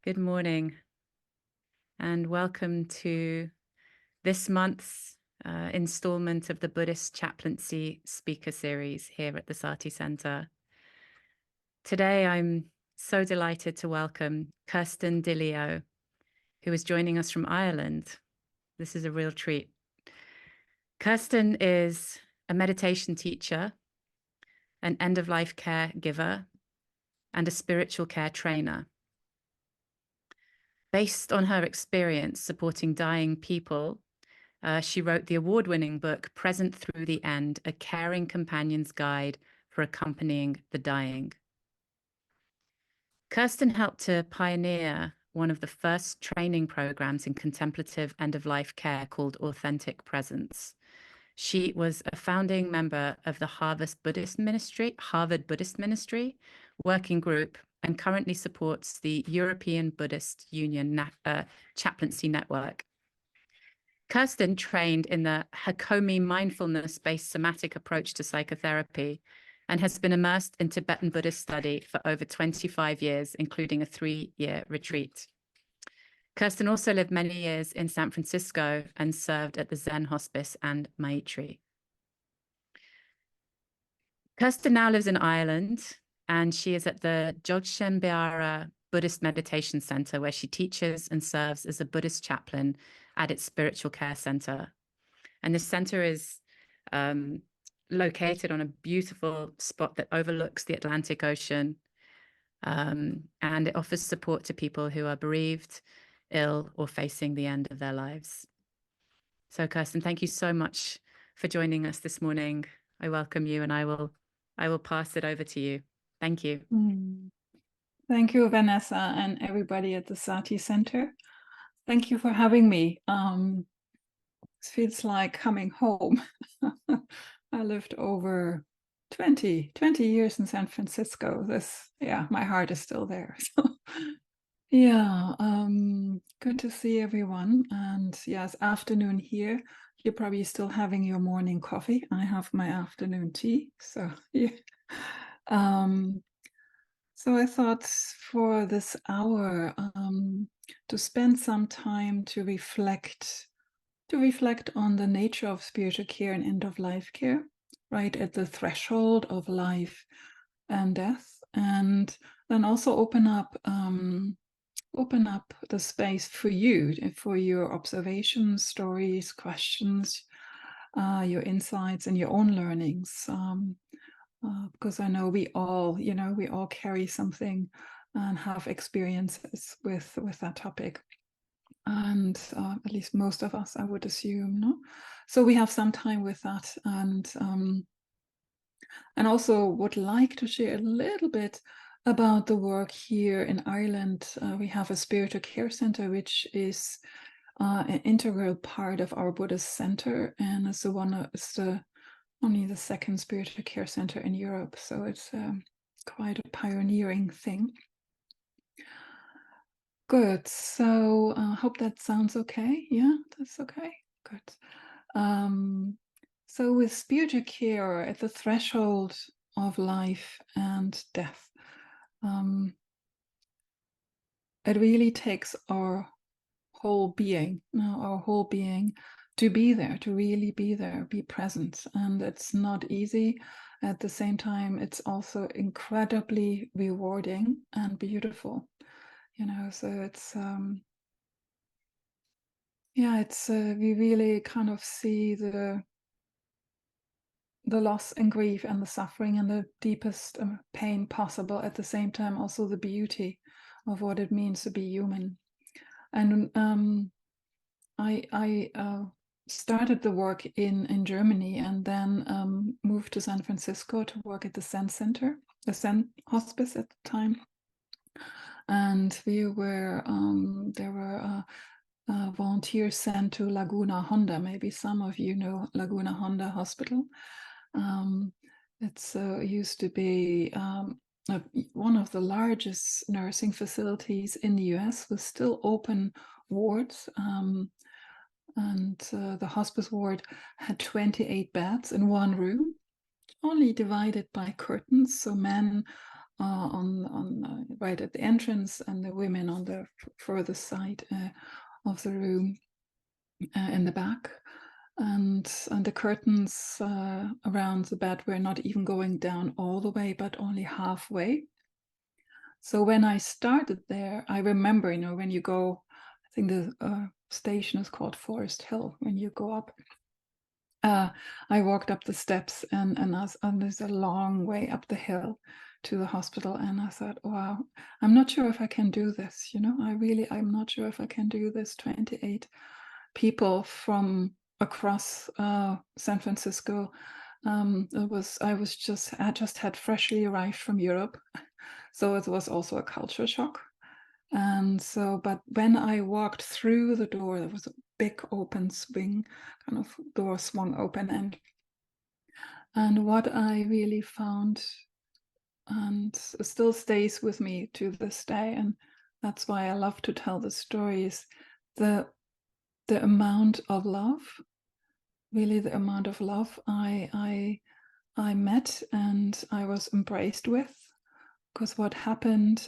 Good morning, and welcome to this month's installment of the Buddhist Chaplaincy speaker series here at the Sati Center. Today, I'm so delighted to welcome Kirsten DeLeo, who is joining us from Ireland. This is a real treat. Kirsten is a meditation teacher, an end-of-life care giver, and a spiritual care trainer. Based on her experience supporting dying people, she wrote the award-winning book, Present Through the End, A Caring Companion's Guide for Accompanying the Dying. Kirsten helped to pioneer one of the first training programs in contemplative end-of-life care called Authentic Presence. She was a founding member of the Harvard Buddhist Ministry working group, and currently supports the European Buddhist Union Chaplaincy Network. Kirsten trained in the Hakomi mindfulness-based somatic approach to psychotherapy and has been immersed in Tibetan Buddhist study for over 25 years, including a 3-year retreat. Kirsten also lived many years in San Francisco and served at the Zen Hospice and Maitri. Kirsten now lives in Ireland, and she is at the Dzogchen Beara Buddhist Meditation Center, where she teaches and serves as a Buddhist chaplain at its spiritual care center. And this center is located on a beautiful spot that overlooks the Atlantic Ocean, and it offers support to people who are bereaved, ill, or facing the end of their lives. So, Kirsten, thank you so much for joining us this morning. I welcome you, and I will pass it over to you. Thank you. Thank you, Vanessa, and everybody at the Sati Center. Thank you for having me. It feels like coming home. I lived over 20 years in San Francisco. My heart is still there. So, good to see everyone. And yes, afternoon here. You're probably still having your morning coffee. I have my afternoon tea. So yeah. So I thought for this hour to spend some time to reflect on the nature of spiritual care and end-of-life care, right at the threshold of life and death, and then also open up the space for you, for your observations, stories, questions, your insights, and your own learnings. Because I know we all carry something and have experiences with that topic, and at least most of us, I would assume, no? So we have some time with that, and also would like to share a little bit about the work here in Ireland. We have a spiritual care center, which is an integral part of our Buddhist center, and it's only the second spiritual care center in Europe, so it's quite a pioneering thing. Good. So hope that sounds okay. Yeah, that's okay. Good. So with spiritual care at the threshold of life and death, it really takes our whole being, to be there, to really be there, be present. And it's not easy. At the same time, it's also incredibly rewarding and beautiful, so it's we really kind of see the loss and grief and the suffering and the deepest pain possible, at the same time also the beauty of what it means to be human. And I started the work in Germany, and then moved to San Francisco to work at the Zen Center, the Zen Hospice at the time. And we were there were volunteers sent to Laguna Honda. Maybe some of you know Laguna Honda Hospital. It's used to be one of the largest nursing facilities in the US, with still open wards. And the hospice ward had 28 beds in one room, only divided by curtains, so men on right at the entrance, and the women on the further side of the room in the back. And the curtains around the bed were not even going down all the way, but only halfway. So when I started there, I remember, when you go, I think the station is called Forest Hill. When you go up, I walked up the steps, and there's a long way up the hill to the hospital, and I thought, wow, I'm not sure if I can do this. I'm not sure if I can do this. 28 people from across San Francisco. I just had freshly arrived from Europe, so it was also a culture shock. And so, but when I walked through the door, there was a big open swing, kind of door swung open, and what I really found, and still stays with me to this day, and that's why I love to tell the stories, the amount of love, really the amount of love I met and I was embraced with. Because what happened,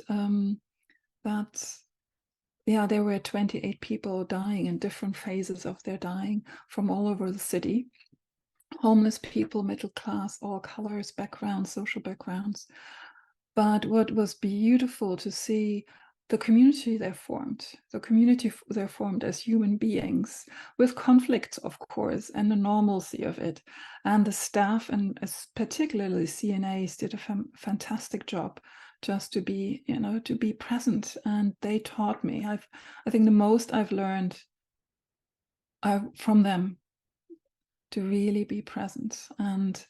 there were 28 people dying in different phases of their dying from all over the city. Homeless people, middle class, all colors, backgrounds, social backgrounds. But what was beautiful to see, the community they formed as human beings, with conflicts, of course, and the normalcy of it. And the staff, and particularly CNAs, did a fantastic job just to be present. And they taught me. I think the most I've learned from them, to really be present. And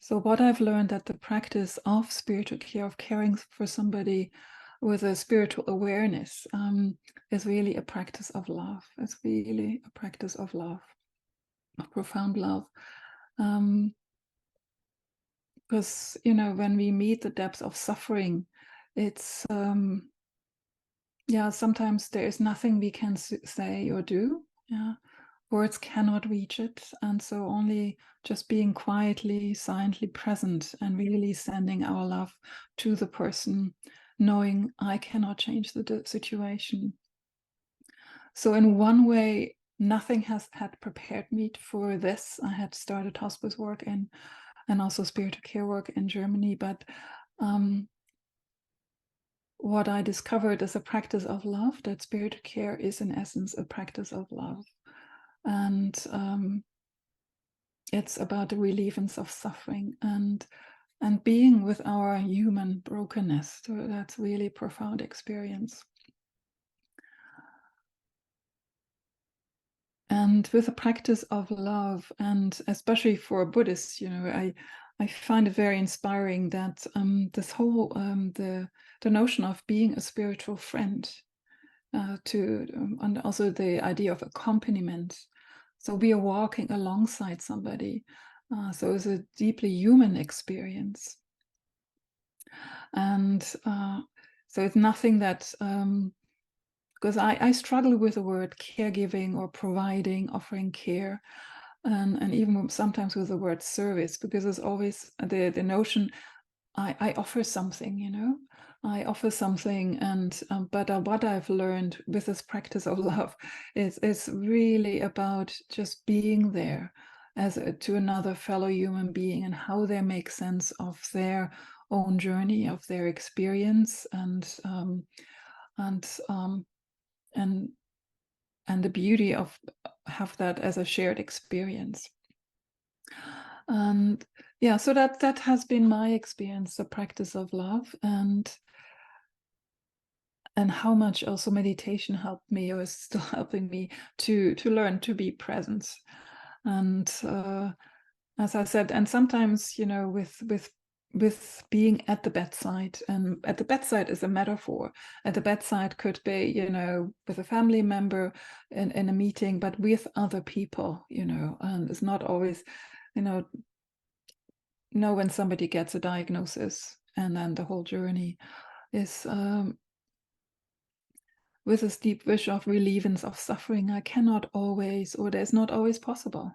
so what I've learned, that the practice of spiritual care, of caring for somebody with a spiritual awareness, is really a practice of love. It's really a practice of love, of profound love. Because, when we meet the depths of suffering, it's, sometimes there is nothing we can say or do. Yeah. Words cannot reach it. And so only just being quietly, silently present, and really sending our love to the person, knowing I cannot change the situation. So in one way, nothing had prepared me for this. I had started hospice work and also spiritual care work in Germany, but what I discovered is a practice of love, that spiritual care is in essence a practice of love. And it's about the relievance of suffering and being with our human brokenness. So that's really profound experience. And with the practice of love, and especially for Buddhists, I find it very inspiring that this whole the notion of being a spiritual friend, and also the idea of accompaniment. So we are walking alongside somebody. So it's a deeply human experience. And so it's nothing that, because I struggle with the word caregiving or providing, offering care, and even sometimes with the word service, because there's always the notion I offer something, I offer something, and but what I've learned with this practice of love is really about just being there to another fellow human being, and how they make sense of their own journey, of their experience, and the beauty of have that as a shared experience. And so that has been my experience, the practice of love, and how much also meditation helped me, or is still helping me to learn to be present. And as I said, and sometimes with being at the bedside, and at the bedside is a metaphor. At the bedside could be with a family member in a meeting, but with other people, and it's not always when somebody gets a diagnosis, and then the whole journey is with this deep wish of relievance of suffering. I cannot always, or there's not always possible.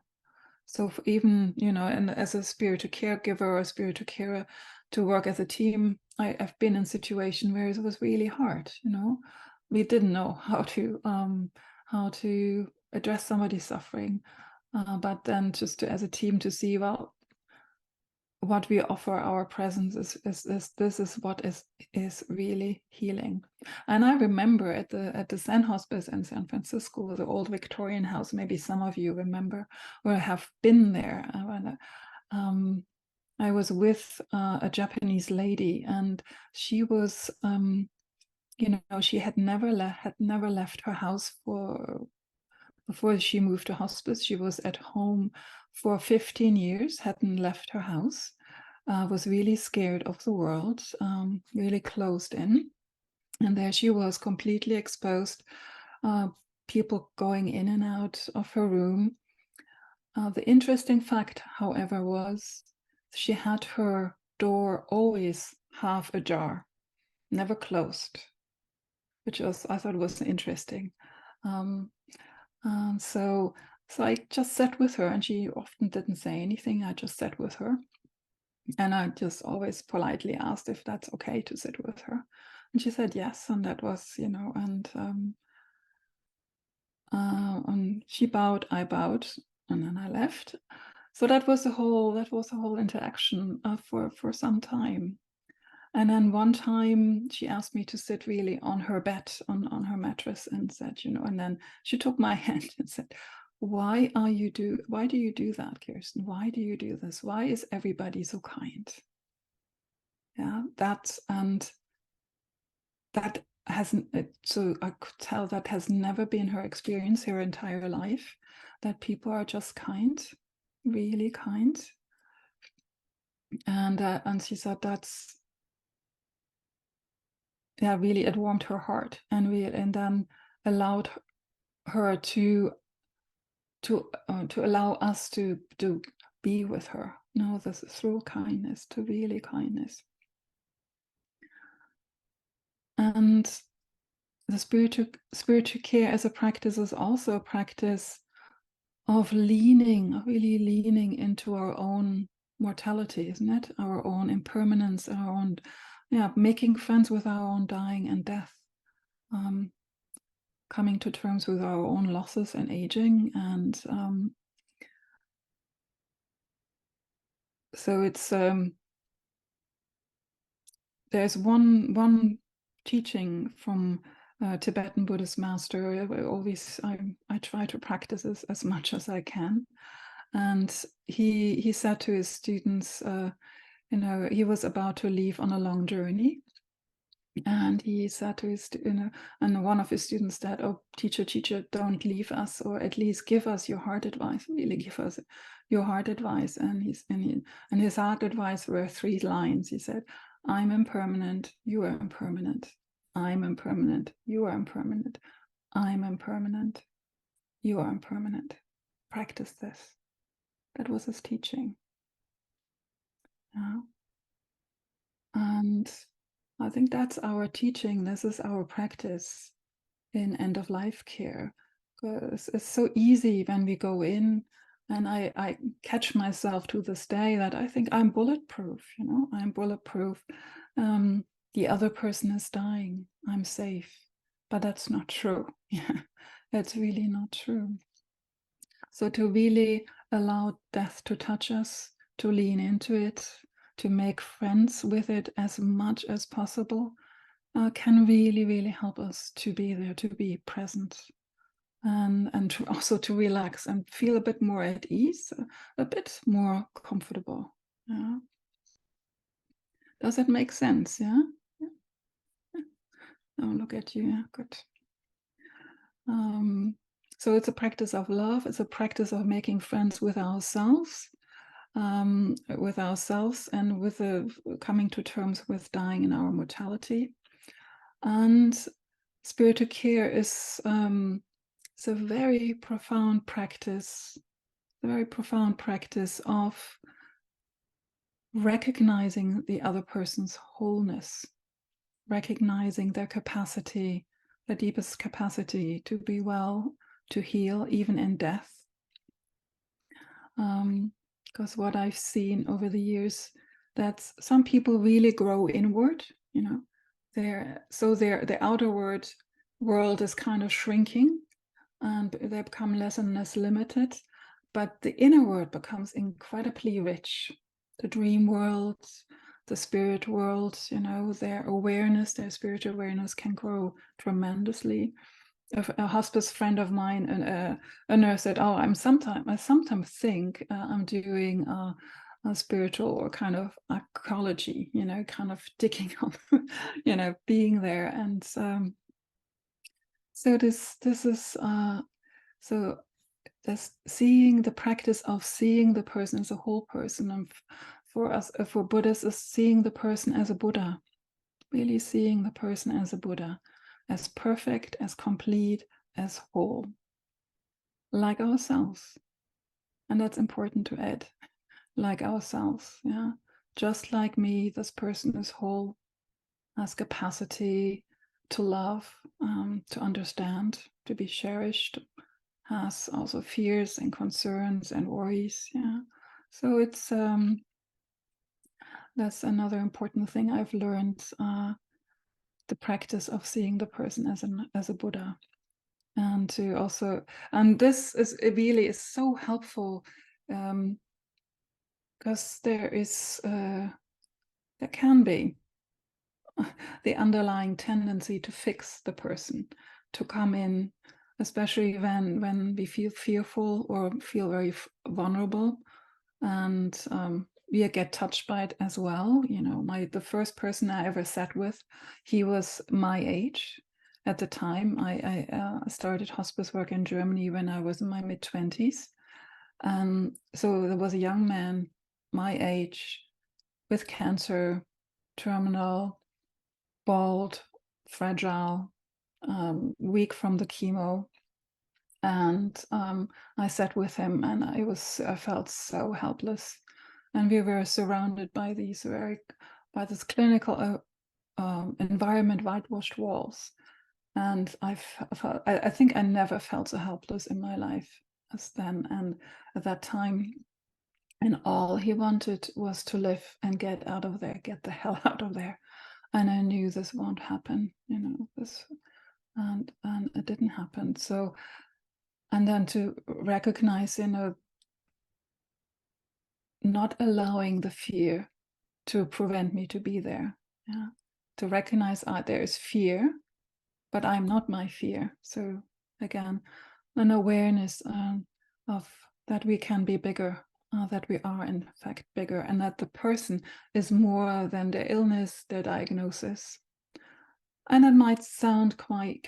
So even, and as a spiritual caregiver or a spiritual carer, to work as a team, I've been in a situation where it was really hard. We didn't know how to address somebody's suffering, but then just as a team to see, well, what we offer our presence is what is really healing. And I remember at the Zen Hospice in San Francisco, the old Victorian house, maybe some of you remember or have been there. I was with a Japanese lady, and she was she had never left her house before she moved to hospice. She was at home for 15 years, hadn't left her house, was really scared of the world, really closed in. And there she was, completely exposed, people going in and out of her room. The interesting fact, however, was she had her door always half ajar, never closed, which I thought was interesting. So I just sat with her, and she often didn't say anything. I just sat with her, and I just always politely asked if that's okay to sit with her, and she said yes, and that was, and she bowed, I bowed, and then I left. So that was the whole interaction for some time. And then one time she asked me to sit really on her bed, on her mattress, and said, and then she took my hand and said, why do you do that, Kirsten? Why do you do this? Why is everybody so kind? Yeah, that hasn't, so I could tell that has never been her experience her entire life, that people are just kind, really kind. And she said that's, yeah, really, it warmed her heart, and then allowed her to allow us to be with her. No, this is through kindness, to really kindness. And the spiritual care as a practice is also a practice of really leaning into our own mortality, isn't it? Our own impermanence, our own, making friends with our own dying and death. Coming to terms with our own losses and aging, and so it's there's one teaching from Tibetan Buddhist master. I try to practice this as much as I can, and he said to his students, he was about to leave on a long journey. And he said to his, and one of his students said, "Oh, teacher, don't leave us, or at least give us your heart advice. Really, give us your heart advice." And his heart advice were 3 lines. He said, "I'm impermanent. You are impermanent. I'm impermanent. You are impermanent. I'm impermanent. You are impermanent. Practice this." That was his teaching. Yeah. And I think that's our teaching. This is our practice in end-of-life care. Because it's so easy when we go in, and I catch myself to this day that I think I'm bulletproof, I'm bulletproof. The other person is dying, I'm safe. But that's not true. Yeah, that's really not true. So to really allow death to touch us, to lean into it, to make friends with it as much as possible, can really, really help us to be there, to be present, and also to relax and feel a bit more at ease, a bit more comfortable. Yeah. Does that make sense? Yeah. Oh, look at you. Yeah, good. So it's a practice of love. It's a practice of making friends with ourselves, and with coming to terms with dying in our mortality. And spiritual care is it's a very profound practice, of recognizing the other person's wholeness, recognizing their capacity, the deepest capacity to be well, to heal, even in death. Because what I've seen over the years, that some people really grow inward, you know, the outer world is kind of shrinking, and they become less and less limited, but the inner world becomes incredibly rich. The dream world, the spirit world, you know, their spiritual awareness can grow tremendously. A hospice friend of mine, a nurse, said, "Oh, I sometimes think I'm doing a spiritual or kind of archaeology, you know, kind of digging up, you know, being there." And so this is so that's seeing the practice of seeing the person as a whole person, and for us, for Buddhists, is seeing the person as a Buddha, really seeing the person as a Buddha, as perfect, as complete, as whole, like ourselves. And that's important to add, like ourselves. Yeah, just like me, this person is whole, has capacity to love, to understand, to be cherished, has also fears and concerns and worries. Yeah, so it's that's another important thing I've learned, the practice of seeing the person as a Buddha. And to also, and this is, it really is so helpful, because there can be the underlying tendency to fix the person, to come in, especially when we feel fearful or feel very vulnerable, and we get touched by it as well. You know, the first person I ever sat with, he was my age. At the time, I started hospice work in Germany when I was in my mid-20s. So there was a young man my age with cancer, terminal, bald, fragile, weak from the chemo. And I sat with him, and I felt so helpless. And we were surrounded by this clinical environment, whitewashed walls. And I think I never felt so helpless in my life as then. And at that time, and all he wanted was to live and get out of there, get the hell out of there. And I knew this won't happen, you know, and it didn't happen. So, and then to recognize, you know, not allowing the fear to prevent me to be there. Yeah, to recognize there is fear, but I'm not my fear. So again, an awareness of that we can be bigger, that we are in fact bigger, and that the person is more than the illness, the diagnosis. And that might sound quite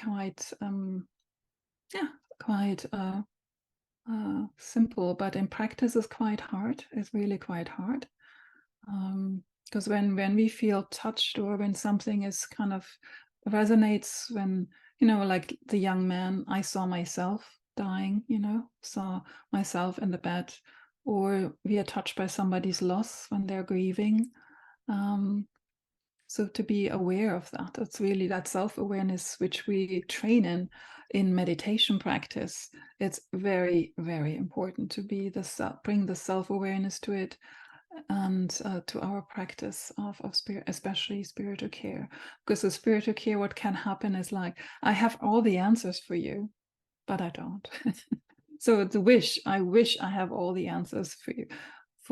simple, but in practice is quite hard. It's really quite hard. Because when we feel touched, or when something is kind of resonates, when, you know, like the young man, I saw myself dying, you know, saw myself in the bed, or we are touched by somebody's loss when they're grieving. So to be aware of that, it's really that self-awareness which we train in meditation practice. It's very, very important to bring the self-awareness to it, and to our practice of spirit, especially spiritual care. Because with spiritual care, what can happen is like, I have all the answers for you, but I don't. So it's I wish I have all the answers for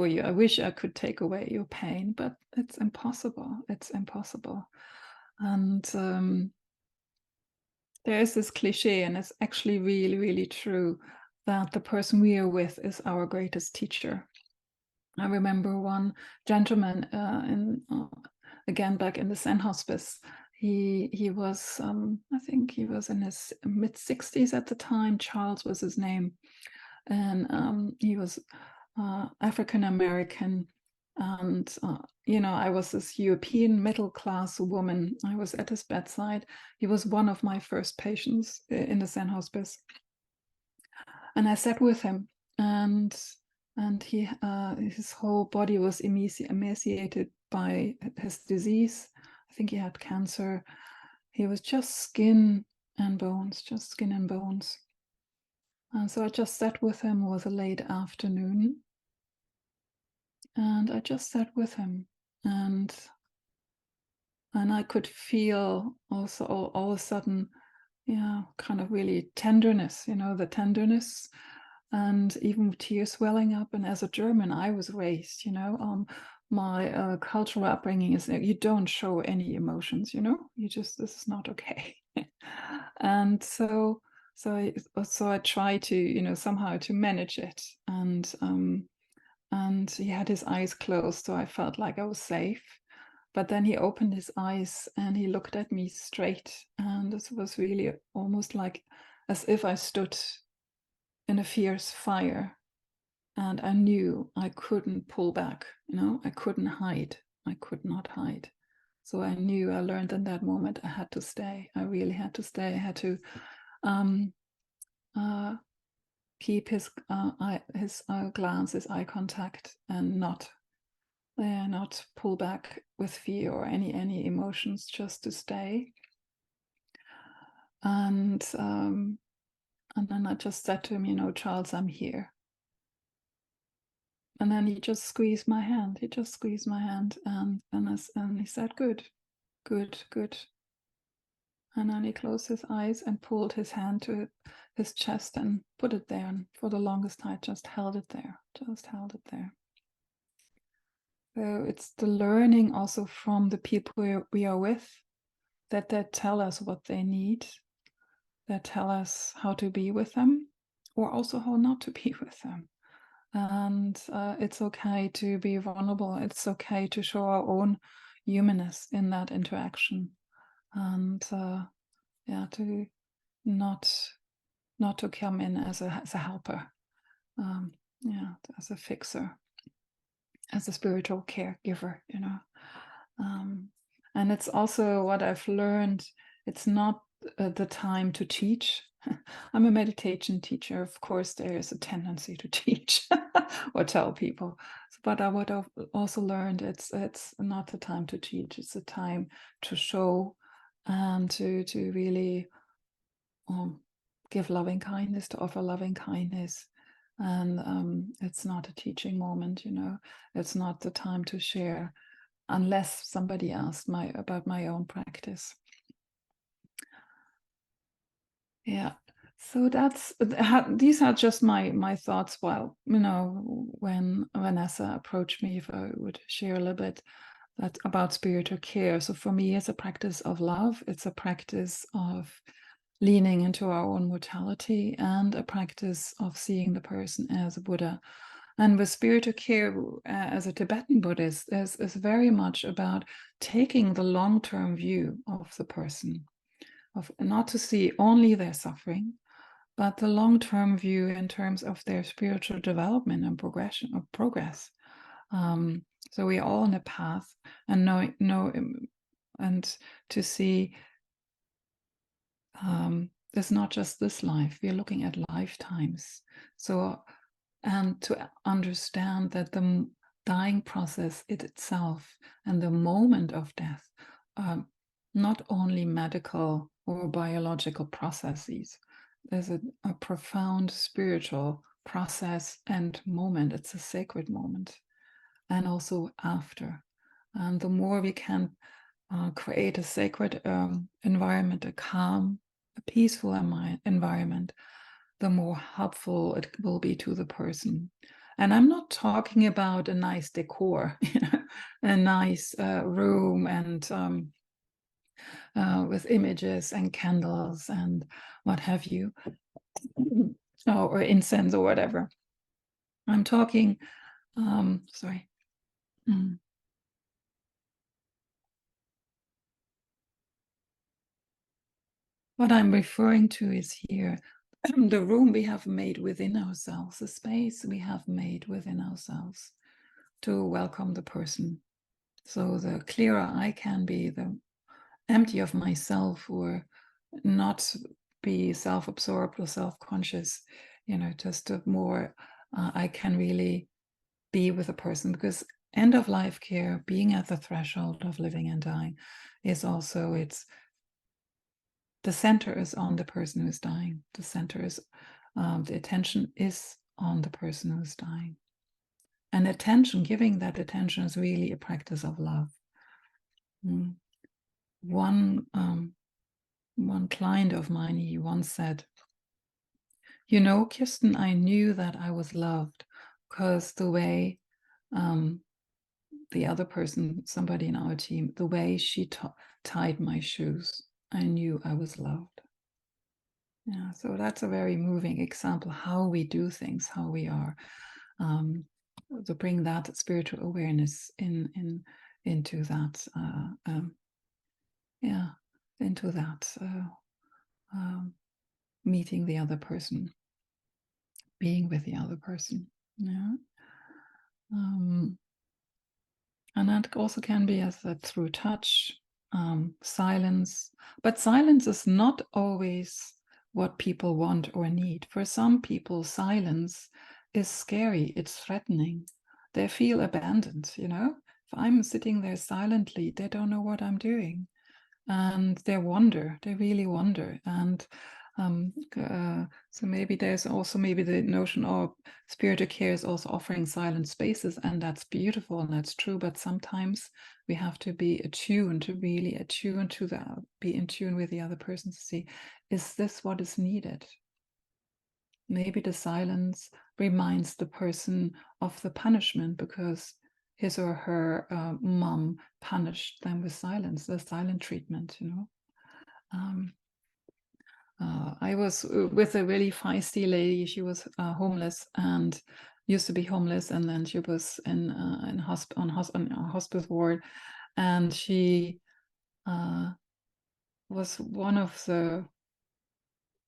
you. I wish I could take away your pain, but it's impossible. It's impossible. And there is this cliche, and it's actually really, really true, that the person we are with is our greatest teacher. I remember one gentleman again back in the Zen hospice. He was I think he was in his mid-60s at the time. Charles was his name, and he was African American. And you know, I was this European middle class woman. I was at his bedside. He was one of my first patients in the Zen hospice, and I sat with him, and his whole body was emaciated by his disease. I think he had cancer. He was just skin and bones, just skin and bones. And so I just sat with him. It was a late afternoon, And I just sat with him, and I could feel also all of a sudden, yeah, kind of really tenderness, the tenderness, and even tears welling up. And as a German, I was raised, my cultural upbringing is that you don't show any emotions, you just, this is not okay. And so I try to, somehow to manage it. And he had his eyes closed, so I felt like I was safe. But then he opened his eyes and he looked at me straight, and this was really almost like as if I stood in a fierce fire, and I knew I couldn't pull back, I couldn't hide. I could not hide. So I knew, I learned in that moment I had to stay. I really had to stay. I had to keep his glance, his eye contact, and not pull back with fear or any emotions, just to stay. And then I just said to him, Charles, I'm here. And then he just squeezed my hand. And he said, good. And then he closed his eyes and pulled his hand to his chest and put it there. And for the longest time, just held it there. So it's the learning also from the people we are with, that tell us what they need, that tell us how to be with them, or also how not to be with them. And it's okay to be vulnerable. It's okay to show our own humanness in that interaction, and to not to come in as a helper, as a fixer, as a spiritual caregiver, and it's also what I've learned. It's not the time to teach. I'm a meditation teacher. Of course, there is a tendency to teach or tell people. But what I've also learned, it's not the time to teach. It's the time to show and to really give loving kindness, to offer loving kindness. And it's not a teaching moment, It's not the time to share, unless somebody asked about my own practice. Yeah, so these are just my thoughts while, when Vanessa approached me, if I would share a little bit about spiritual care. So for me, it's a practice of love. It's a practice of leaning into our own mortality, and a practice of seeing the person as a Buddha. And with spiritual care, as a Tibetan Buddhist, is very much about taking the long-term view of the person, of not to see only their suffering, but the long-term view in terms of their spiritual development and progress. So we are all on a path, and and to see it's not just this life. We are looking at lifetimes. So, and to understand that the dying process itself and the moment of death are not only medical or biological processes. There's a profound spiritual process and moment. It's a sacred moment. And also after. And the more we can create a sacred environment, a calm, a peaceful environment, the more helpful it will be to the person. And I'm not talking about a nice decor, a nice room and with images and candles and what have you, or incense or whatever. I'm talking, sorry. What I'm referring to is here, the room we have made within ourselves, the space we have made within ourselves to welcome the person. So the clearer I can be, the empty of myself, or not be self-absorbed or self-conscious, just the more I can really be with a person. Because end of life care, being at the threshold of living and dying, is also, the center is on the person who's dying. The center is, the attention is on the person who's dying. And attention, giving that attention is really a practice of love. One client of mine, he once said, you know, Kirsten, I knew that I was loved because the way the other person, somebody in our team, the way she tied my shoes, I knew I was loved. Yeah, so that's a very moving example, how we do things, how we are, to bring that spiritual awareness into that, into that meeting the other person, being with the other person. Yeah. And that also can be as that through touch, silence. But silence is not always what people want or need. For some people, silence is scary, it's threatening. They feel abandoned, you know? If I'm sitting there silently, they don't know what I'm doing. And they really wonder. And so maybe there's also maybe the notion of spiritual care is also offering silent spaces, and that's beautiful and that's true. But sometimes we have to be attuned, to really attune to that, be in tune with the other person to see, is this what is needed? Maybe the silence reminds the person of the punishment because his or her mom punished them with silence, the silent treatment, you know. I was with a really feisty lady. She was homeless and used to be homeless, and then she was on a hospice ward, and she was one of the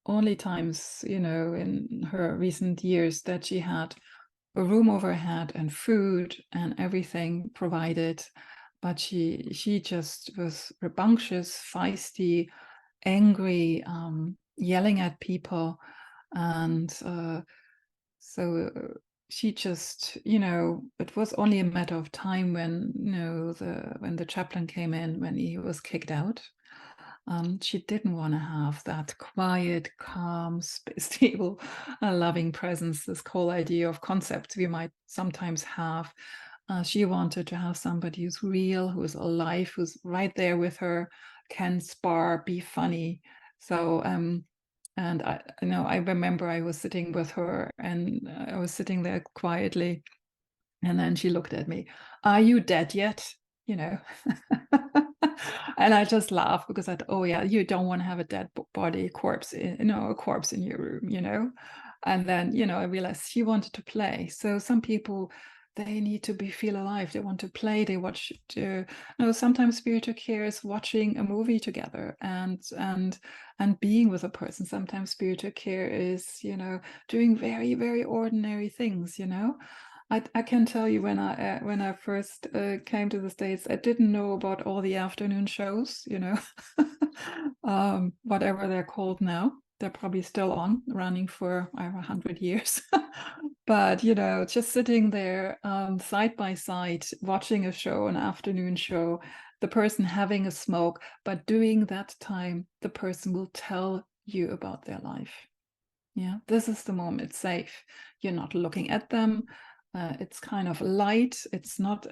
only times, you know, in her recent years that she had a room over her head and food and everything provided, but she just was rambunctious, feisty, angry, yelling at people, and so she just, you know, it was only a matter of time when, you know, when the chaplain came in, when he was kicked out. She didn't want to have that quiet, calm, stable, loving presence, this whole idea of concepts we might sometimes have. She wanted to have somebody who's real, who's alive, who's right there with her, can spar, be funny. So, and I, you know, I remember I was sitting with her, and I was sitting there quietly, and then she looked at me. Are you dead yet? You know. And I just laughed because I thought, oh yeah, you don't want to have a dead body, corpse, a corpse in your room, you know. And then, you know, I realized she wanted to play. So some people, they need to feel alive. They want to play. They watch. Sometimes spiritual care is watching a movie together and being with a person. Sometimes spiritual care is, you know, doing very, very ordinary things. You know, I can tell you when I first came to the States, I didn't know about all the afternoon shows, you know, whatever they're called now. They're probably still on, running for 100 years. But, you know, just sitting there side by side, watching a show, an afternoon show, the person having a smoke, but during that time, the person will tell you about their life. Yeah, this is the moment. It's safe. You're not looking at them. It's kind of light. It's not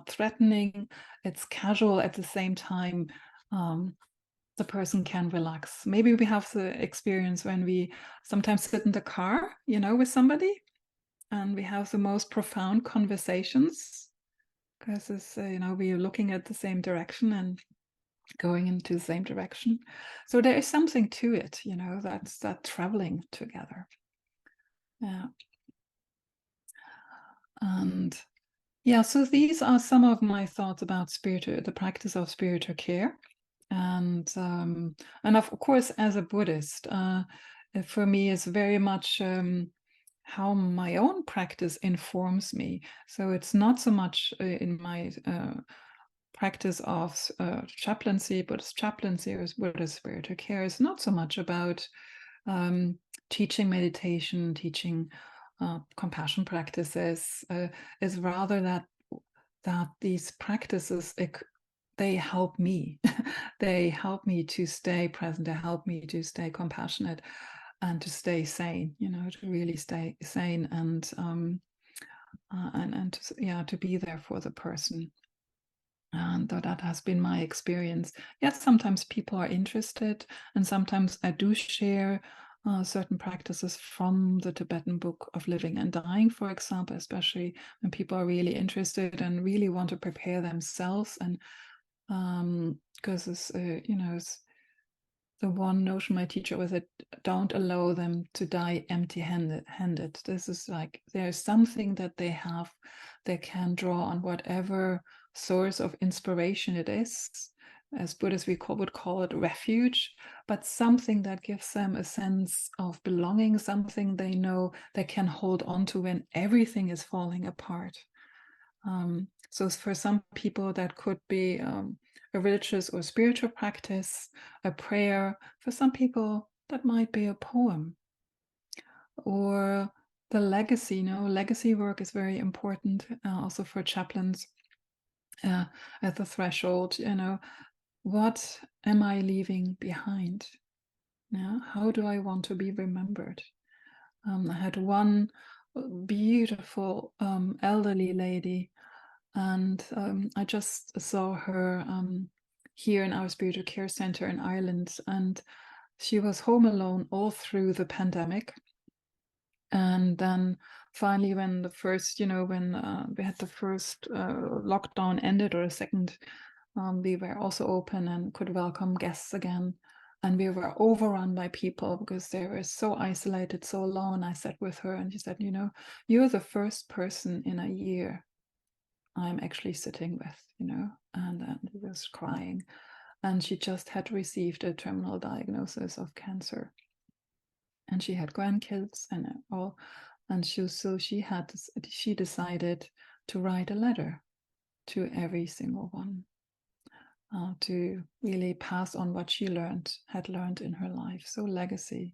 threatening. It's casual at the same time. The person can relax. Maybe we have the experience when we sometimes sit in the car, you know, with somebody, and we have the most profound conversations because it's, you know, we're looking at the same direction and going into the same direction. So there is something to it, you know, that's that traveling together. Yeah. And yeah, so these are some of my thoughts about the practice of spiritual care. And of course, as a Buddhist, for me is very much how my own practice informs me. So it's not so much in my practice of chaplaincy, Buddhist chaplaincy or Buddhist spiritual care is not so much about teaching meditation, teaching compassion practices, is rather that these practices, they help me. They help me to stay present. They help me to stay compassionate and to stay sane. You know, to really stay sane. And and to be there for the person. And that has been my experience. Yes, sometimes people are interested, and sometimes I do share certain practices from the Tibetan Book of Living and Dying, for example, especially when people are really interested and really want to prepare themselves. And because it's, it's the one notion my teacher was that don't allow them to die empty-handed. This is like there's something that they have, they can draw on whatever source of inspiration it is. As Buddhists, would call it refuge, but something that gives them a sense of belonging, something they know they can hold on to when everything is falling apart. So for some people, that could be a religious or spiritual practice, a prayer. For some people, that might be a poem. Or the legacy, legacy work is very important also for chaplains at the threshold. What am I leaving behind? Yeah, how do I want to be remembered? I had one beautiful elderly lady, and I just saw her here in our spiritual care center in Ireland, and she was home alone all through the pandemic. And then finally, when the first, when we had the first lockdown ended, or a second, we were also open and could welcome guests again. And we were overrun by people because they were so isolated, so alone. I sat with her and she said, you're the first person in a year I'm actually sitting with, and then he was crying. And she just had received a terminal diagnosis of cancer. And she had grandkids and all. And she decided to write a letter to every single one, to really pass on what she had learned in her life. So legacy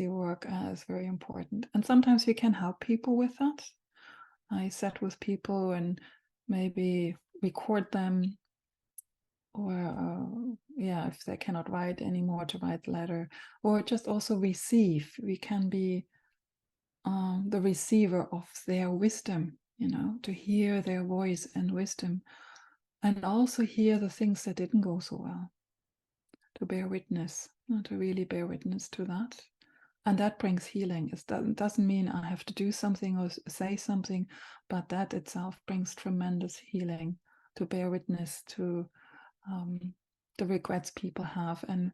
work is very important. And sometimes we can help people with that. I sat with people and maybe record them, or if they cannot write anymore, to write the letter, or just also receive. We can be the receiver of their wisdom, to hear their voice and wisdom, and also hear the things that didn't go so well, to bear witness, to really bear witness to that. And that brings healing. It doesn't mean I have to do something or say something, but that itself brings tremendous healing, to bear witness to the regrets people have. And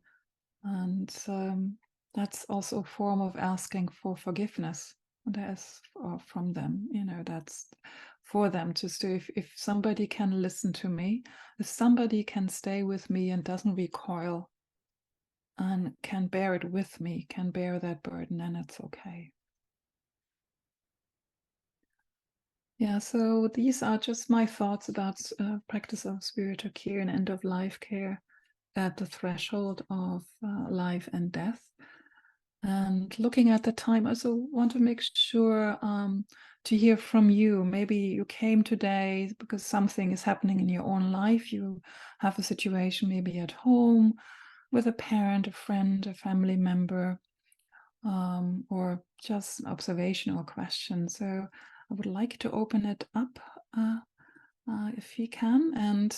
that's also a form of asking for forgiveness. That's from them, that's for them to do. If somebody can listen to me, if somebody can stay with me and doesn't recoil, and can bear it with me, can bear that burden, and it's okay. Yeah, so these are just my thoughts about practice of spiritual care and end-of-life care at the threshold of life and death. And looking at the time, I also want to make sure to hear from you. Maybe you came today because something is happening in your own life. You have a situation maybe at home with a parent, a friend, a family member, or just an observation or question. So I would like to open it up if you can. And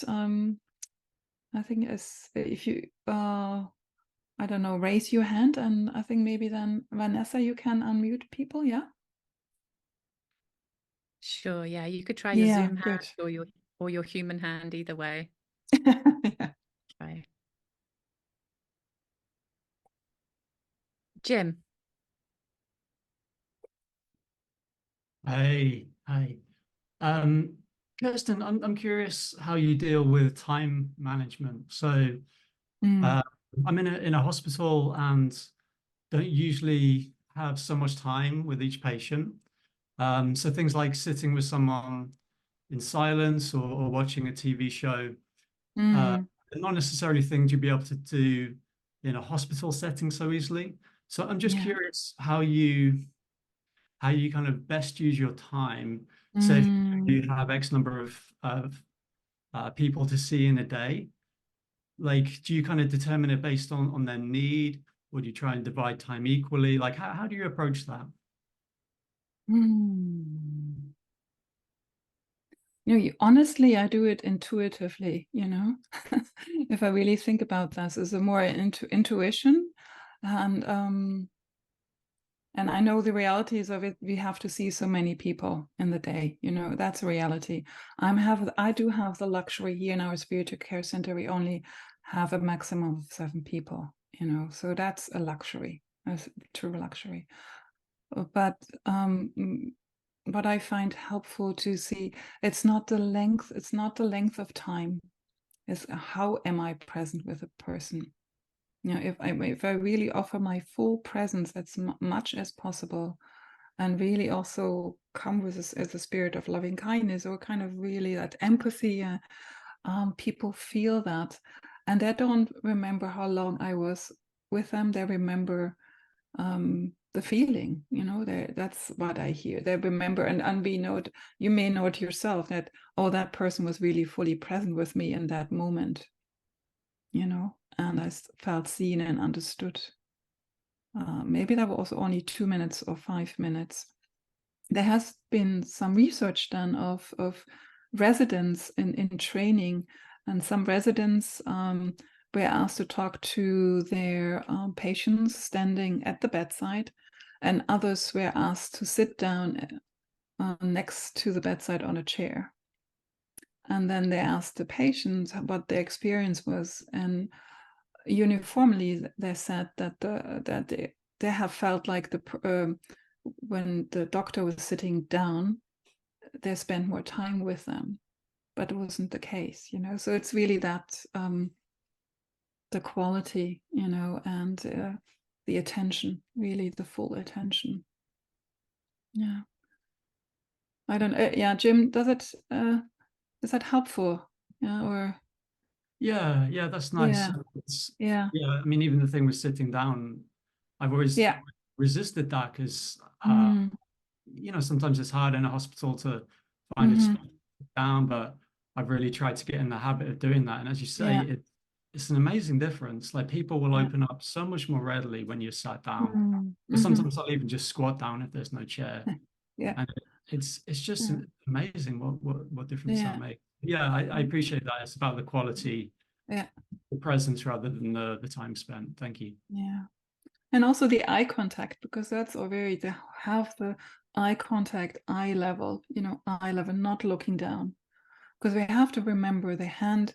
I think if you, I don't know, raise your hand, and I think maybe then Vanessa, you can unmute people, yeah? Sure, yeah. You could try your Zoom Good. hand or your human hand, either way. Yeah. Try. Jim. Hey. Kirsten, I'm curious how you deal with time management. So I'm in a hospital and don't usually have so much time with each patient. So things like sitting with someone in silence or watching a TV show, not necessarily things you'd be able to do in a hospital setting so easily. So I'm just curious how you kind of best use your time. So if you have X number of people to see in a day, like, do you kind of determine it based on their need, or do you try and divide time equally? Like, how do you approach that? Honestly, I do it intuitively, if I really think about this, is a more intuition. And I know the realities of it. We have to see so many people in the day, that's a reality. I do have the luxury here in our spiritual care center. We only have a maximum of 7 people, so that's a luxury, a true luxury. But what I find helpful to see, it's not the length of time, it's how am I present with a person. If I really offer my full presence as much as possible, and really also come with this as a spirit of loving kindness, or kind of really that empathy, people feel that, and they don't remember how long I was with them. They remember the feeling, that's what I hear. They remember, and you may know it yourself, that, oh, that person was really fully present with me in that moment, and I felt seen and understood. Maybe that was only 2 minutes or 5 minutes. There has been some research done of residents in training, and some residents were asked to talk to their patients standing at the bedside, and others were asked to sit down next to the bedside on a chair. And then they asked the patients what their experience was, and uniformly they said that they have felt like when the doctor was sitting down, they spent more time with them, but it wasn't the case, so it's really that the quality, and the attention, really the full attention. Yeah, I don't yeah, Jim, is that helpful? Yeah, that's nice. Yeah. I mean, even the thing with sitting down, I've always resisted that because sometimes it's hard in a hospital to find a spot to sit down, but I've really tried to get in the habit of doing that. And as you say, it's an amazing difference. Like, people will open up so much more readily when you're sat down. But sometimes I'll even just squat down if there's no chair. And it's just amazing what difference that makes. I appreciate that. It's about the quality, the presence rather than the time spent. Thank you. Yeah. And also the eye contact, because that's already to have the eye contact, eye level, not looking down. Because we have to remember the hand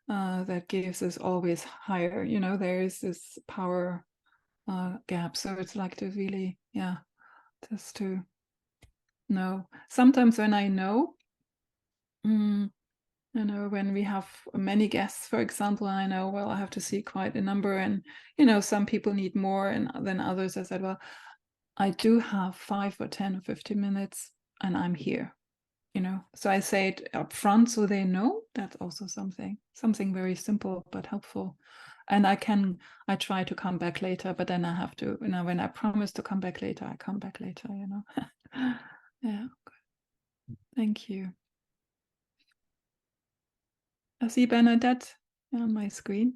that gives is always higher. There is this power gap. So it's like to really, just to know. Sometimes when I know, when we have many guests, for example, I know, well, I have to see quite a number, and some people need more than others. I said, well, I do have 5 or 10 or 15 minutes, and I'm here. So I say it up front so they know. That's also something very simple but helpful. And I try to come back later, but then I have to, when I promise to come back later, I come back later. Yeah. Thank you. I see Bernadette on my screen.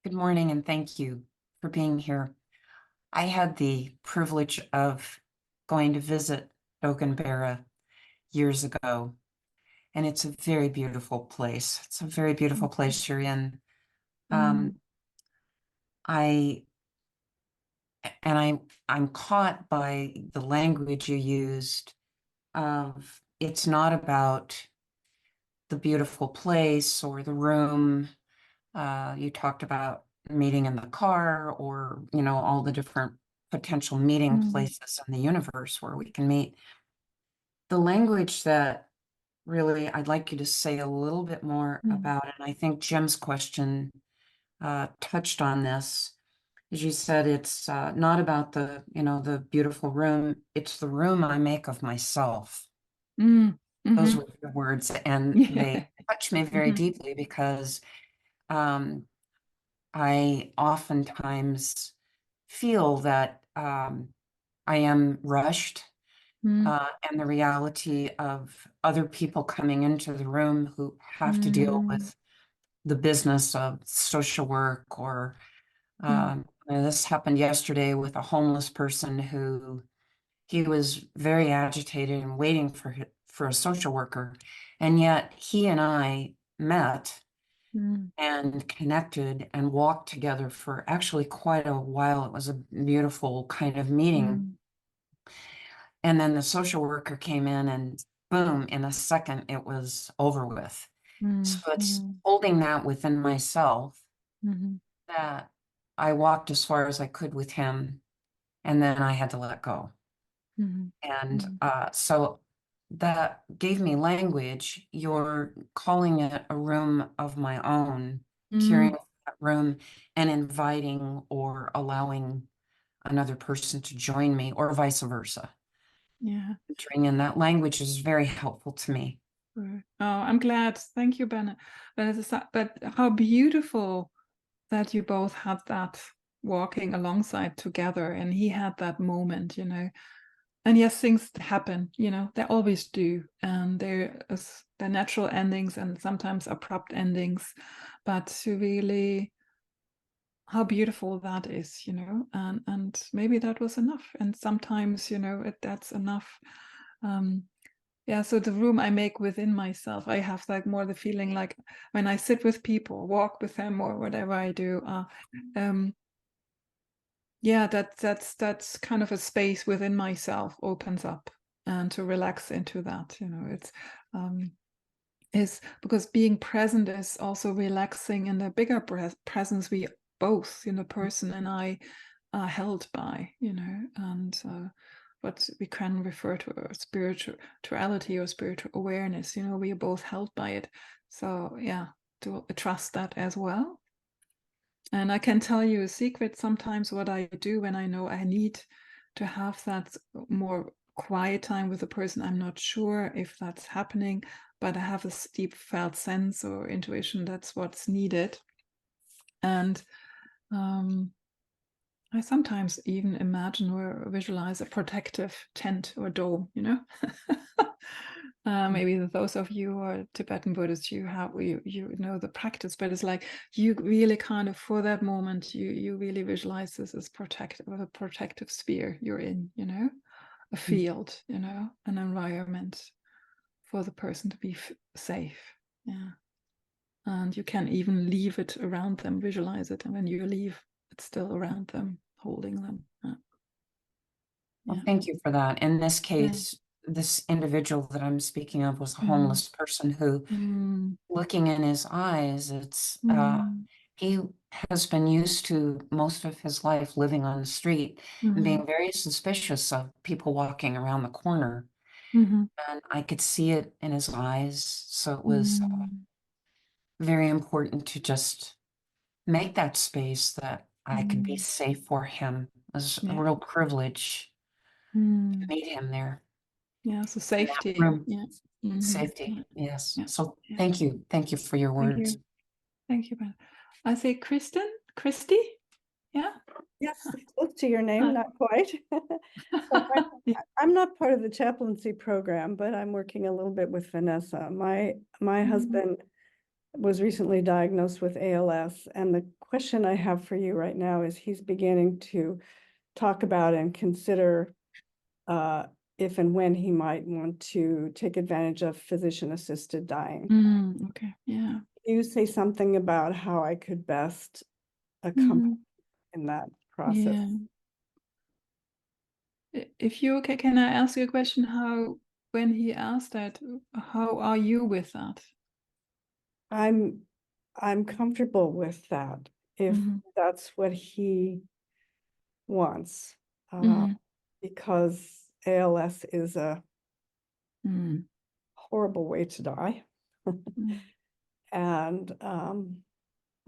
Good morning, and thank you for being here. I had the privilege of going to visit Ogunbara years ago, and it's a very beautiful place. It's a very beautiful place you're in. I'm caught by the language you used of, it's not about the beautiful place or the room. You talked about meeting in the car, or all the different potential meeting places in the universe where we can meet. The language that really I'd like you to say a little bit more about, and I think Jim's question touched on this, as you said, it's not about the beautiful room, it's the room I make of myself. Those were the words, and they touch me very deeply, because I oftentimes feel that I am rushed, and the reality of other people coming into the room who have to deal with the business of social work, or this happened yesterday with a homeless person who he was very agitated and waiting for a social worker. And yet he and I met and connected and walked together for actually quite a while. It was a beautiful kind of meeting. And then the social worker came in and boom, in a second, it was over with. So it's holding that within myself that I walked as far as I could with him, and then I had to let go. And so that gave me language. You're calling it a room of my own, carrying that room and inviting or allowing another person to join me, or vice versa. Yeah. Entering in that language is very helpful to me. Oh, I'm glad. Thank you, Bennett. But how beautiful that you both had that walking alongside together, and he had that moment, you know. And yes, things happen, you know, they always do. And there is the natural endings and sometimes abrupt endings, but to really, how beautiful that is, you know, and maybe that was enough. And sometimes, you know, that's enough. Yeah, so the room I make within myself, I have like more the feeling like when I sit with people, walk with them, or whatever I do, yeah, that's kind of a space within myself opens up, and to relax into that, you know, it's is because being present is also relaxing in the bigger presence we both, you know, person and I are held by, you know, and what we can refer to as spirituality or spiritual awareness, you know, we are both held by it. So yeah, to trust that as well. And I can tell you a secret, sometimes what I do when I know I need to have that more quiet time with a person, I'm not sure if that's happening, but I have a deep felt sense or intuition that's what's needed. And I sometimes even imagine or visualize a protective tent or dome, you know. Maybe those of you who are Tibetan Buddhists, you know the practice, but it's like you really kind of, for that moment, you really visualize this as a protective sphere you're in, you know, a field, you know, an environment for the person to be safe. Yeah. And you can even leave it around them, visualize it, and when you leave, it's still around them, holding them. Yeah. Well, thank you for that. In this case, this individual that I'm speaking of was a homeless person who, looking in his eyes, it's he has been used to most of his life living on the street and being very suspicious of people walking around the corner. And I could see it in his eyes. So it was very important to just make that space that I could be safe for him. It was a real privilege to meet him there. Yeah, so safety. Room. Yeah. Safety, yes. Yeah. So Yeah. thank you. Thank you for your words. Thank you, Ben. I say Christy? Yeah? Yes, close to your name, not quite. So I'm not part of the chaplaincy program, but I'm working a little bit with Vanessa. My husband was recently diagnosed with ALS, and the question I have for you right now is he's beginning to talk about and consider if and when he might want to take advantage of physician-assisted dying. Okay, yeah. You say something about how I could best accompany in that process. Yeah. If you're okay, can I ask you a question? When he asked that, how are you with that? I'm comfortable with that if that's what he wants, because ALS is a horrible way to die. And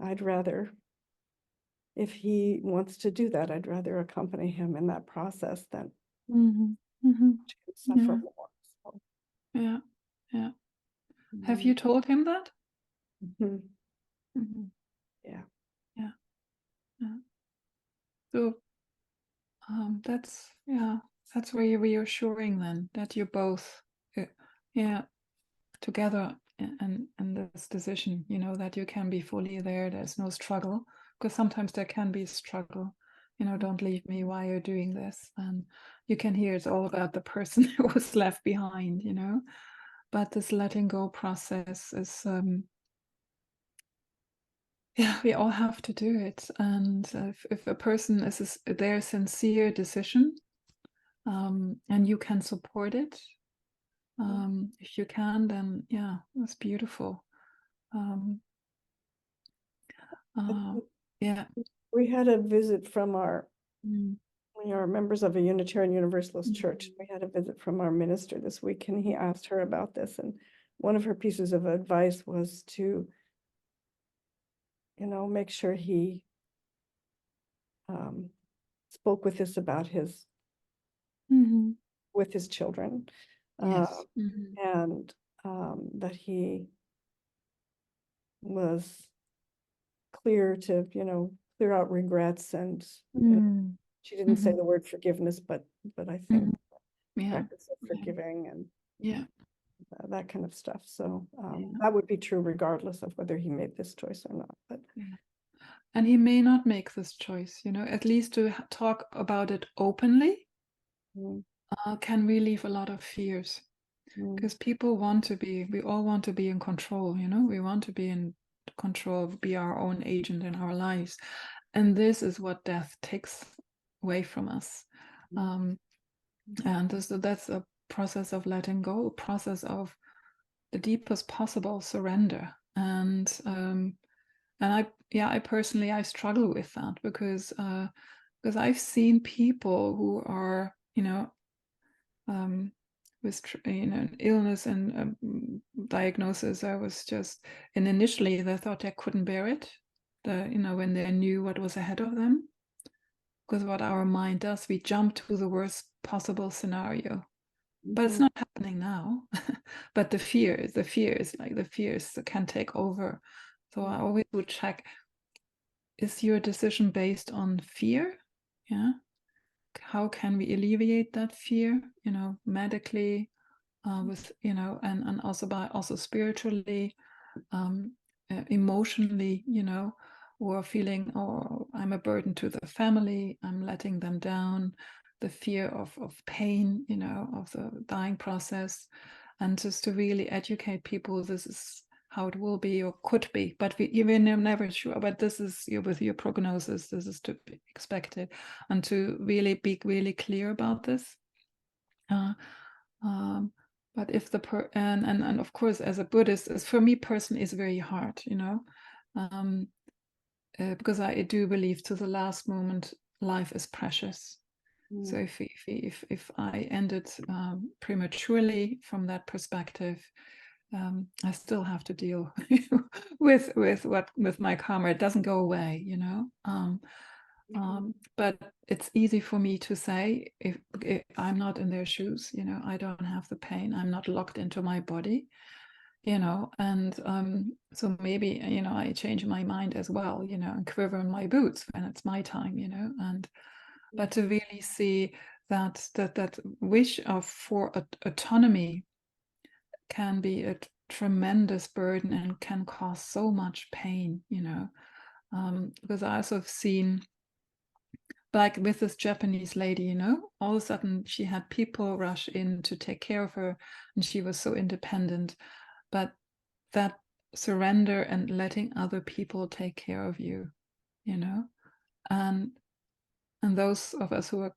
I'd rather, if he wants to do that, I'd rather accompany him in that process than suffer more. So. Yeah, yeah. Have you told him that? Yeah. Yeah. Yeah. So that's where you're reassuring then that you're both together in this decision, you know, that you can be fully there, there's no struggle, because sometimes there can be struggle, you know, don't leave me while you're doing this, and you can hear it's all about the person who was left behind, you know. But this letting go process is, yeah, we all have to do it. And if a person is their sincere decision, and you can support it, if you can, then yeah, that's beautiful. Yeah. We had a visit from our, Mm. we are members of a Unitarian Universalist church. We had a visit from our minister this week, and he asked her about this. And one of her pieces of advice was to, you know, make sure he spoke with us about his, with his children. Yes. And that he was clear to, you know, clear out regrets, and you know, she didn't say the word forgiveness, but I think Yeah. practice of forgiving and Yeah. that kind of stuff. So that would be true regardless of whether he made this choice or not. But yeah. And he may not make this choice, you know, at least to talk about it openly can relieve a lot of fears. Because people want to be, we all want to be in control, you know, we want to be in control, be our own agent in our lives. And this is what death takes away from us. And that's a process of letting go, a process of the deepest possible surrender. And I personally, I struggle with that because I've seen people who are, you know, with an illness and diagnosis. And initially they thought they couldn't bear it, when they knew what was ahead of them. Because what our mind does, we jump to the worst possible scenario. But it's not happening now. But the fears can take over. So I always would check, is your decision based on fear? Yeah. How can we alleviate that fear, you know, medically, with, you know, and also spiritually, emotionally, you know, or feeling, oh, I'm a burden to the family, I'm letting them down, the fear of pain, you know, of the dying process, and just to really educate people, this is how it will be or could be, but we're never sure. But this is with your prognosis, this is to be expected, and to really be really clear about this. But if and of course, as a Buddhist, for me personally, is very hard, you know, because I do believe to the last moment, life is precious. So if I ended prematurely from that perspective, I still have to deal with my karma. It doesn't go away, you know. But it's easy for me to say if I'm not in their shoes, you know, I don't have the pain, I'm not locked into my body, you know, and so maybe, you know, I change my mind as well, you know, and quiver in my boots when it's my time, you know, and but to really see that wish for autonomy can be a tremendous burden and can cause so much pain, you know, because I also have seen, like with this Japanese lady, you know, all of a sudden she had people rush in to take care of her, and she was so independent. But that surrender and letting other people take care of you, you know, and those of us who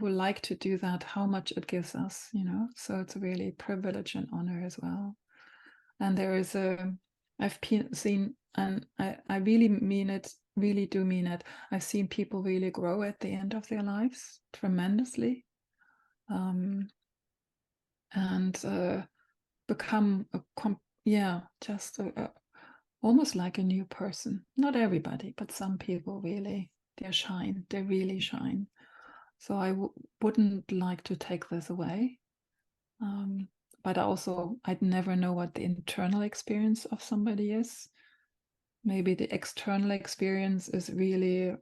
like to do that, how much it gives us, you know. So it's really a privilege and honor as well. And there is I've seen, and I really mean it, really do mean it, I've seen people really grow at the end of their lives tremendously, and become just almost like a new person. Not everybody, but some people really, they really shine. So I wouldn't like to take this away. But also, I'd never know what the internal experience of somebody is. Maybe the external experience is really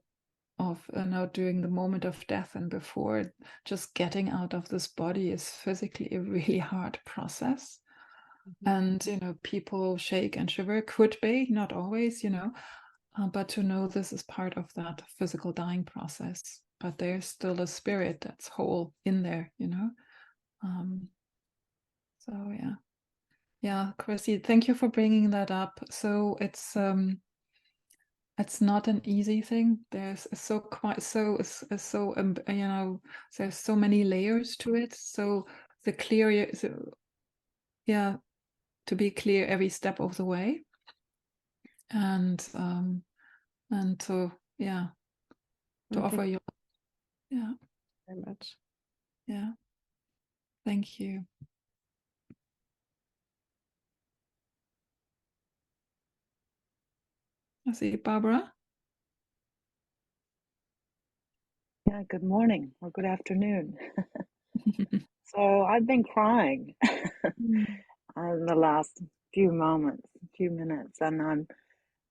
of during the moment of death and before, just getting out of this body is physically a really hard process. And, you know, people shake and shiver, could be, not always, you know, but to know this is part of that physical dying process. but there's still a spirit that's whole in there, you know. So yeah, Chrissy, thank you for bringing that up. So it's not an easy thing. There's you know, there's so many layers to it. So the clear, yeah, to be clear every step of the way, and so yeah, to offer you, yeah, very much. yeah, thank you. I see Barbara. Yeah, good morning or good afternoon. So I've been crying in the last few minutes,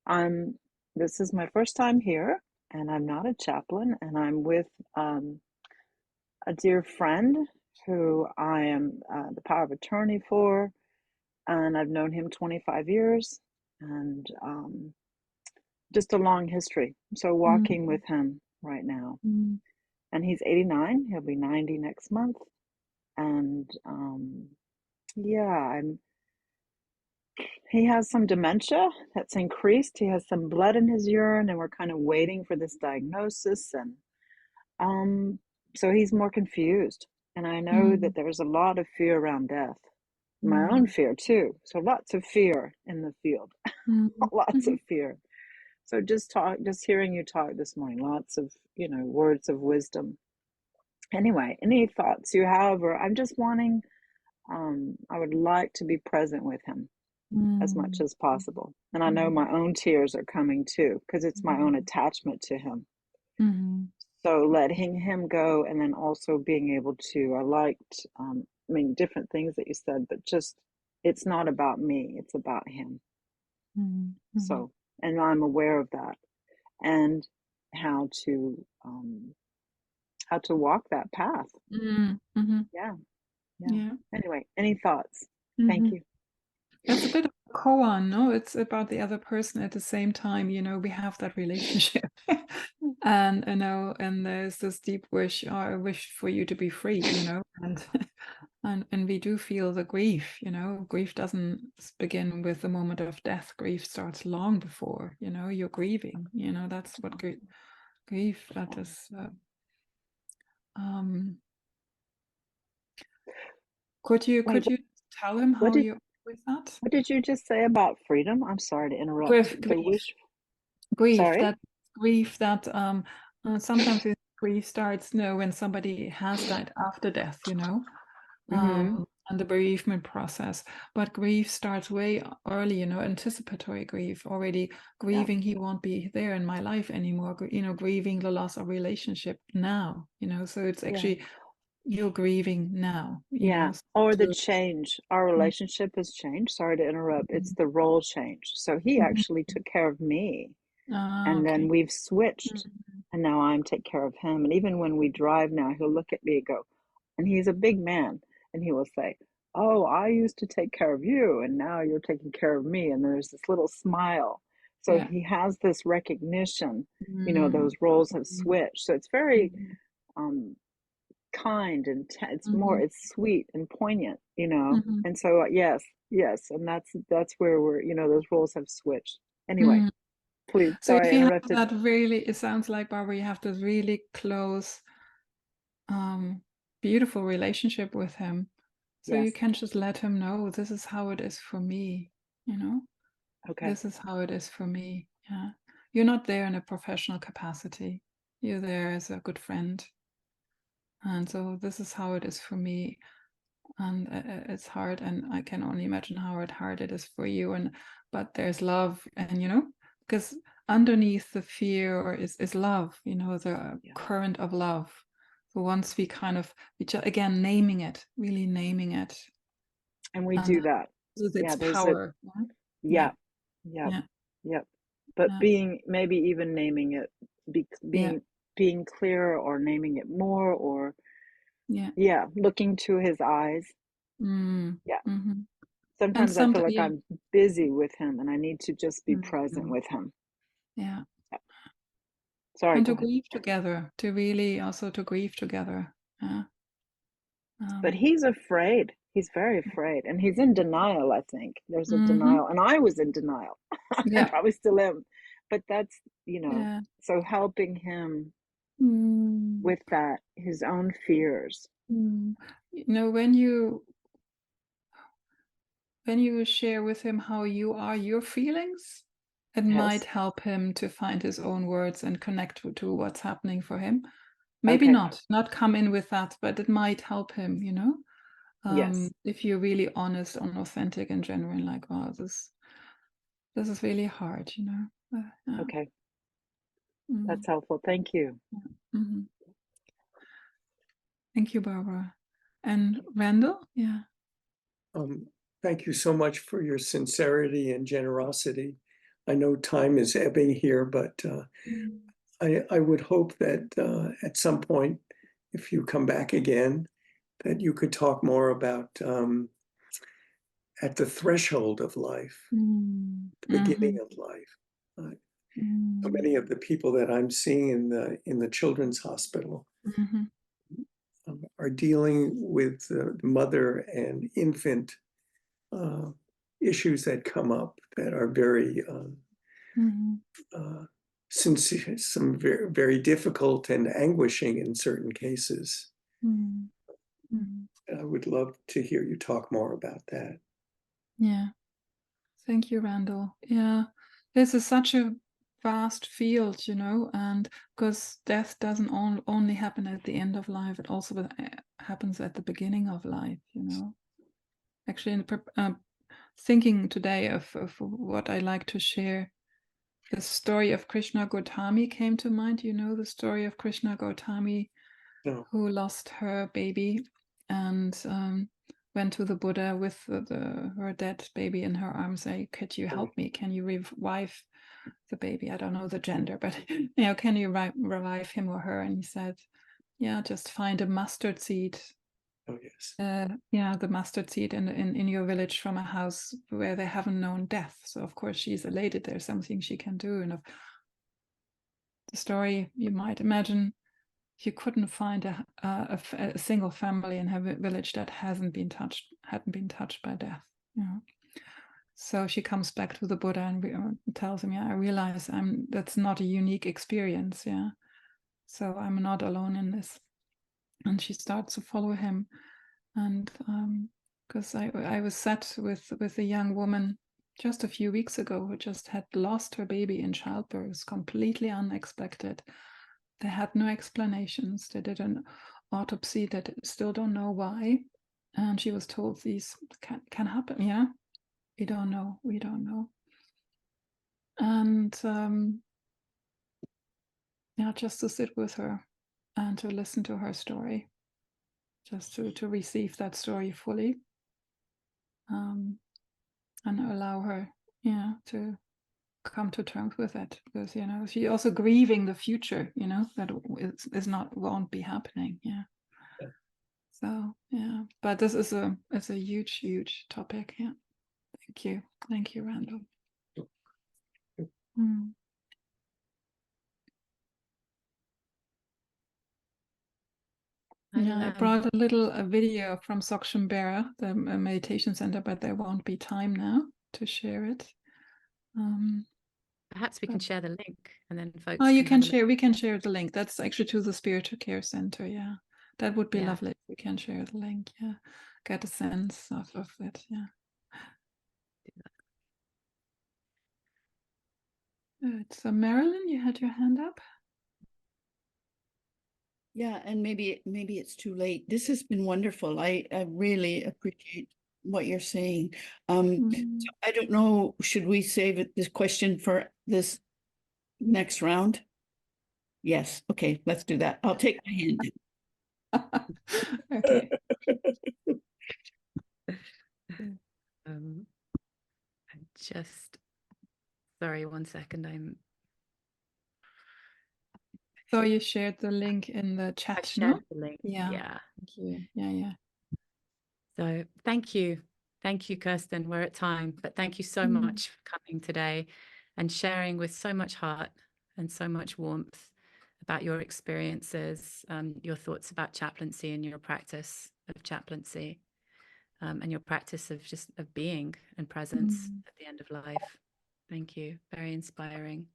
and this is my first time here, and I'm not a chaplain, and I'm with a dear friend who I am the power of attorney for, and I've known him 25 years, and just a long history. So walking with him right now, and he's 89, he'll be 90 next month. And yeah, he has some dementia that's increased. He has some blood in his urine, and we're kind of waiting for this diagnosis. And so he's more confused. And I know that there's a lot of fear around death, my own fear too. So lots of fear in the field, lots of fear. So just hearing you talk this morning, lots of, you know, words of wisdom. Anyway, any thoughts you have, or I'm just wanting, I would like to be present with him as much as possible. And I know my own tears are coming too, because it's my own attachment to him. So letting him go, and then also being able to, I liked, I mean, different things that you said, but just, it's not about me, it's about him. So, and I'm aware of that, and how to walk that path. Yeah. Anyway, any thoughts? Thank you. It's a bit of a koan, no? It's about the other person at the same time, you know, we have that relationship. And you know, and there's this deep wish, oh, I wish for you to be free, you know, and we do feel the grief, you know. Grief doesn't begin with the moment of death. Grief starts long before, you know, you're grieving, you know, that's what grief, that is could you tell him how you with that? What did you just say about freedom? I'm sorry to interrupt. Grief that sometimes grief starts, you know, when somebody has died after death, you know, and the bereavement process. But grief starts way early, you know, anticipatory grief, already grieving he won't be there in my life anymore, you know, grieving the loss of relationship now, you know, so it's actually you're grieving now, you know. Or the change. Our relationship has changed. Sorry to interrupt. It's the role change. So he actually took care of me. And then we've switched. And now I'm take care of him. And even when we drive now, he'll look at me and go, and he's a big man, and he will say, oh, I used to take care of you, and now you're taking care of me. And there's this little smile. So he has this recognition, you know, those roles have switched. So it's very kind, and it's sweet and poignant, you know. And so yes, and that's where we're, you know, those roles have switched. Anyway, please, so sorry if I you interrupted. have that, really, it sounds like, Barbara, you have this really close beautiful relationship with him, so you can just let him know, this is how it is for me, you know. This is how it is for me. Yeah, you're not there in a professional capacity, you're there as a good friend, and so this is how it is for me. And it's hard, and I can only imagine how hard it is for you, and but there's love, and you know, because underneath the fear is love, you know, the current of love. So once we kind of again really naming it, and we do that with its power. But being, maybe even naming it, being clearer, or naming it more, or looking to his eyes. Sometimes I feel like I'm busy with him, and I need to just be present with him. Sorry, And go to ahead. grieve together, to really also to grieve together. Yeah. But he's afraid. He's very afraid. And he's in denial, I think. There's a denial. And I was in denial. I Yeah. probably still am. But that's, you know, Yeah. so helping him Mm. with that, his own fears. You know, when you share with him how you are, your feelings, it might help him to find his own words and connect to what's happening for him. Maybe Okay. not come in with that, but it might help him, you know. Yes. If you're really honest and authentic and genuine, like, wow, this is really hard, you know. Yeah. Okay. Mm. That's helpful. Thank you. Mhm. Thank you, Barbara. And Randall? Yeah. Thank you so much for your sincerity and generosity. I know time is ebbing here, but I would hope that at some point, if you come back again, that you could talk more about at the threshold of life, the beginning of life. So many of the people that I'm seeing in the children's hospital are dealing with the mother and infant issues that come up that are very sincere, some very, very difficult and anguishing in certain cases. I would love to hear you talk more about that. Yeah. Thank you, Randall. Yeah. This is such a vast field, you know, and because death doesn't only happen at the end of life, it also happens at the beginning of life, you know. Actually, thinking today of what I like to share, the story of Krishna Gautami came to mind. You know the story of Krishna Gautami, who lost her baby and went to the Buddha with her dead baby in her arms. Say, could you help me? Can you revive the baby? I don't know the gender, but you know, can you revive him or her? And he said, yeah, just find a mustard seed. Oh, yes. Yeah, the mustard seed in your village from a house where they haven't known death. So of course she's elated. There's something she can do. And of the story, you might imagine, you couldn't find a single family in her village that hadn't been touched by death. You know? So she comes back to the Buddha and tells him, yeah, I realize that's not a unique experience. Yeah, so I'm not alone in this. And she starts to follow him. And because I was sat with a young woman just a few weeks ago who just had lost her baby in childbirth. It was completely unexpected. They had no explanations. They did an autopsy that still don't know why. And she was told these can happen. Yeah, we don't know. And yeah, just to sit with her and to listen to her story, just to receive that story fully. And allow her, yeah, to come to terms with it, because you know she's also grieving the future, you know, that won't be happening. Yeah. So yeah, but this is a huge topic. Yeah. Thank you, Randall. Yeah, I brought a little video from Sokshambera, the meditation center, but there won't be time now to share it. Perhaps we can share the link and then folks. Oh, you can share. We can share the link. That's actually to the Spiritual Care Center. Yeah, that would be lovely if we can share the link. Yeah, get a sense of it. Yeah. Good. So Marilyn, you had your hand up. Yeah, and maybe it's too late. This has been wonderful. I really appreciate what you're saying. So I don't know, should we save this question for this next round? Yes. Okay, let's do that. I'll take my hand. Okay. Sorry, 1 second. So you shared the link in the chat. I've shared the link. Yeah. Thank you. Yeah. So thank you, Kirsten. We're at time, but thank you so much for coming today and sharing with so much heart and so much warmth about your experiences, your thoughts about chaplaincy and your practice of chaplaincy, and your practice of just of being and presence at the end of life. Thank you. Very inspiring.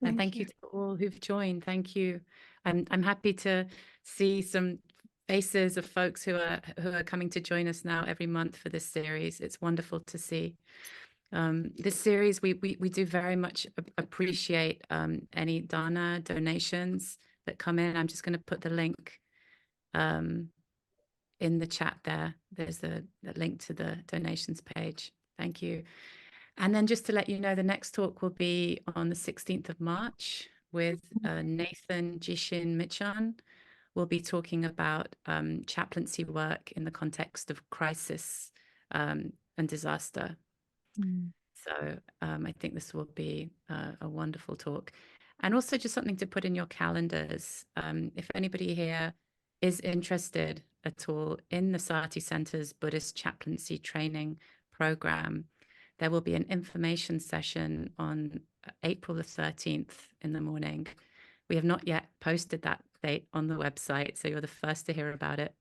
And thank you to all who've joined. Thank you. I'm happy to see some faces of folks who are coming to join us now every month for this series. It's wonderful to see. This series, we do very much appreciate any donations that come in. I'm just going to put the link in the chat there. There's the link to the donations page. Thank you. And then just to let you know, the next talk will be on the 16th of March with Nathan Jishin Michan. We'll be talking about chaplaincy work in the context of crisis and disaster. So I think this will be a wonderful talk. And also just something to put in your calendars. If anybody here is interested at all in the Sati Center's Buddhist chaplaincy training program, there will be an information session on April the 13th in the morning. We have not yet posted that date on the website, so you're the first to hear about it.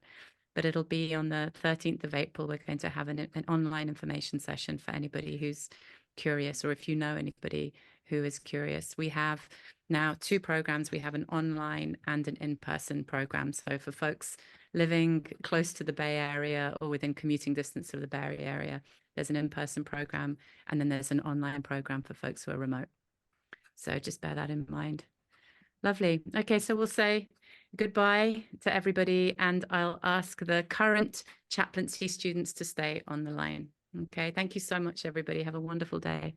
But it'll be on the 13th of April. We're going to have an online information session for anybody who's curious, or if you know anybody who is curious. We have now 2 programs. We have an online and an in-person program. So for folks living close to the Bay Area or within commuting distance of the Bay Area, there's an in-person program, and then there's an online program for folks who are remote. So just bear that in mind. Lovely. Okay, so we'll say goodbye to everybody, and I'll ask the current chaplaincy students to stay on the line. Okay, thank you so much, everybody. Have a wonderful day.